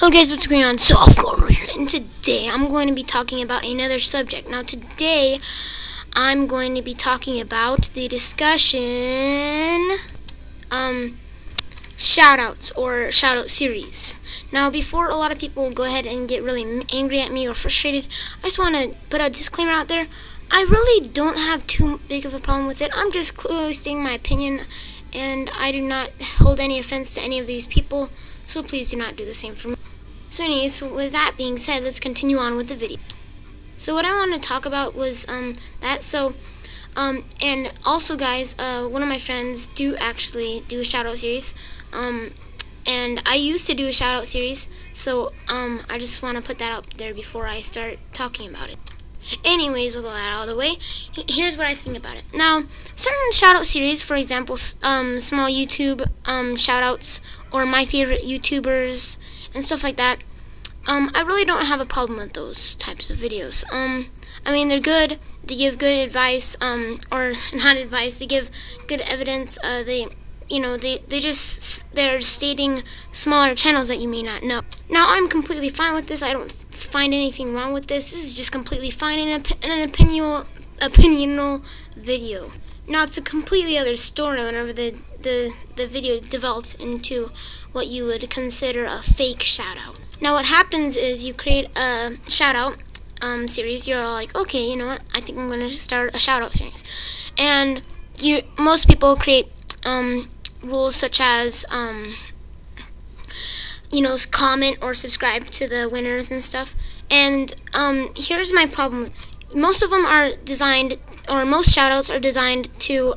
Hello guys, what's going on? Softcore here, and today I'm going to be talking about another subject. Now today I'm going to be talking about the discussion shoutouts or shoutout series. Now before a lot of people go ahead and get really angry at me or frustrated, I just want to put a disclaimer out there. I really don't have too big of a problem with it. I'm just clearly stating my opinion, and I do not hold any offense to any of these people, so please do not do the same for me. So anyways, with that being said, let's continue on with the video. So what I want to talk about was that. So and also guys, one of my friends do actually do a shoutout series, and I used to do a shoutout series, so I just want to put that out there before I start talking about it. Anyways, with all that out of the way, here's what I think about it. Now, certain shoutout series, for example, small YouTube shoutouts, or my favorite YouTubers and stuff like that, I really don't have a problem with those types of videos. I mean, they're good. They give good advice, or not advice. They give good evidence. They're stating smaller channels that you may not know. Now, I'm completely fine with this. I don't find anything wrong with this. This is just completely fine in an opinional video. Now, it's a completely other story whenever the video develops into what you would consider a fake shoutout. Now, what happens is you create a shoutout series. You're all like, okay, you know what? I think I'm going to start a shoutout series. And most people create rules such as comment or subscribe to the winners and stuff. And here's my problem. Most of them are designed, or most shoutouts are designed to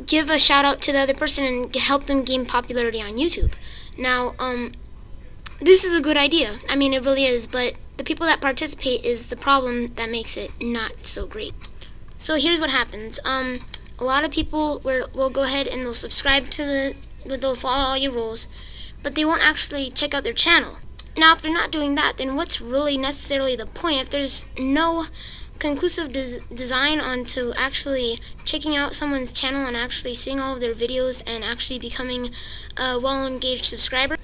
give a shout out to the other person and help them gain popularity on YouTube. Now, this is a good idea. I mean, it really is, but the people that participate is the problem that makes it not so great. So here's what happens. A lot of people will go ahead and they'll subscribe to they'll follow all your rules, but they won't actually check out their channel. Now, if they're not doing that, then what's really necessarily the point? If there's no conclusive design onto actually checking out someone's channel and actually seeing all of their videos and actually becoming a well-engaged subscriber,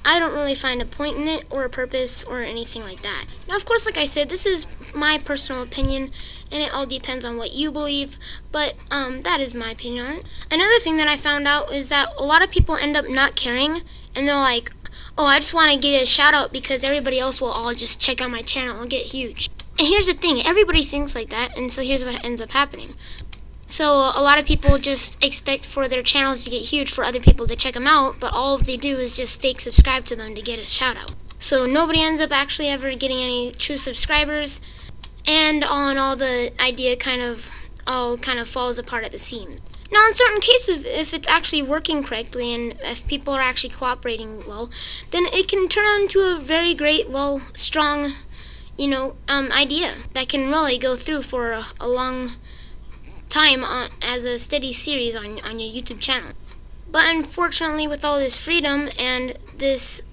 I don't really find a point in it or a purpose or anything like that. Now, of course, like I said, this is my personal opinion, and it all depends on what you believe, but that is my opinion on it. Another thing that I found out is that a lot of people end up not caring, and they're like, oh, I just want to get a shout out because everybody else will all just check out my channel and get huge. And here's the thing, everybody thinks like that, and so here's what ends up happening. So a lot of people just expect for their channels to get huge for other people to check them out, but all they do is just fake subscribe to them to get a shout out. So nobody ends up actually ever getting any true subscribers, and all the idea kind of falls apart at the seams. Now, in certain cases, if it's actually working correctly and if people are actually cooperating well, then it can turn out into a very great, strong, idea that can really go through for a long time as a steady series on your YouTube channel. But unfortunately, with all this freedom and this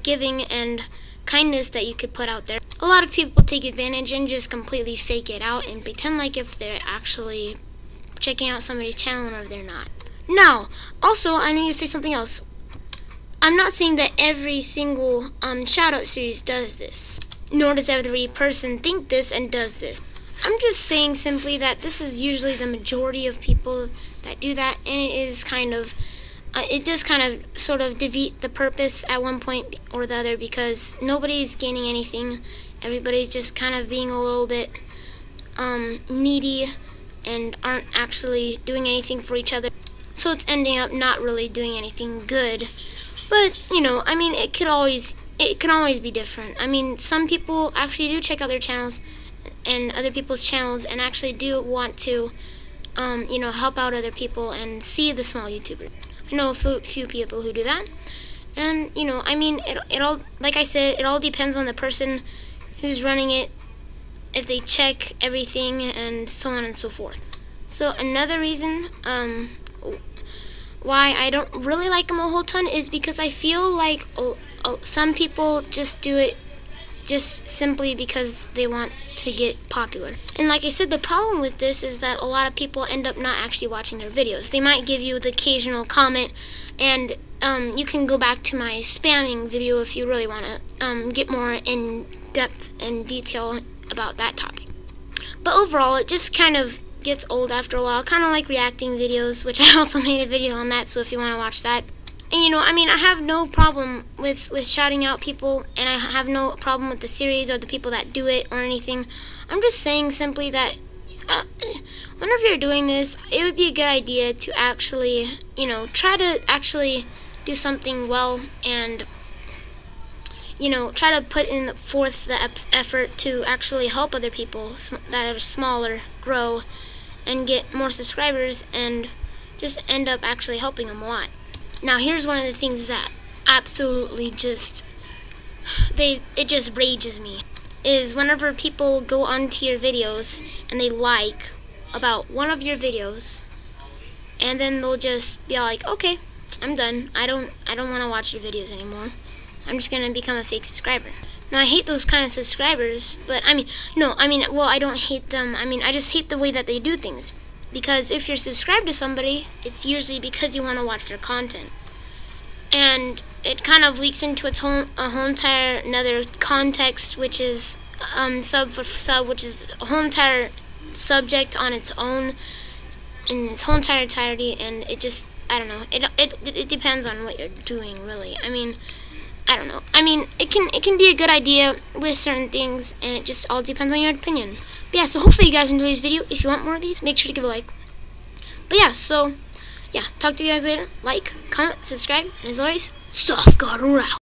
giving and kindness that you could put out there, a lot of people take advantage and just completely fake it out and pretend like if they're actually checking out somebody's channel whenever they're not. Now, also, I need to say something else. I'm not saying that every single shoutout series does this, nor does every person think this and does this. I'm just saying simply that this is usually the majority of people that do that, and it does kind of sort of defeat the purpose at one point or the other, because nobody's gaining anything. Everybody's just kind of being a little bit needy and aren't actually doing anything for each other. So it's ending up not really doing anything good. But, I mean, it can always be different. I mean, some people actually do check out their channels and other people's channels and actually do want to, help out other people and see the small YouTuber. I know a few people who do that. And, I mean, it all, like I said, it all depends on the person who's running it, if they check everything and so on and so forth. So another reason why I don't really like them a whole ton is because I feel like some people just do it just simply because they want to get popular. And like I said, the problem with this is that a lot of people end up not actually watching their videos. They might give you the occasional comment, and you can go back to my spamming video if you really want to get more in depth and detail about that topic. But overall, it just kind of gets old after a while, kind of like reacting videos, which I also made a video on that, so if you want to watch that. And I have no problem with shouting out people, and I have no problem with the series or the people that do it or anything. I'm just saying simply that whenever you're doing this, it would be a good idea to actually, try to actually do something well and, try to put forth the effort to actually help other people that are smaller grow and get more subscribers and just end up actually helping them a lot. Now, here's one of the things that absolutely it just rages me, is whenever people go onto your videos and they like about one of your videos, and then they'll just be all like, okay, I'm done. I don't want to watch your videos anymore. I'm just going to become a fake subscriber. Now, I hate those kind of subscribers, but I don't hate them. I just hate the way that they do things. Because if you're subscribed to somebody, it's usually because you want to watch their content. And it kind of leaks into its whole entire another context, which is sub for sub, which is a whole entire subject on its own, in its whole entire entirety, and it just, I don't know, it depends on what you're doing, really. I don't know. It can be a good idea with certain things, and it just all depends on your opinion. But yeah, so hopefully you guys enjoyed this video. If you want more of these, make sure to give a like. But yeah, so, yeah, talk to you guys later. Like, comment, subscribe, and as always, Soft God out.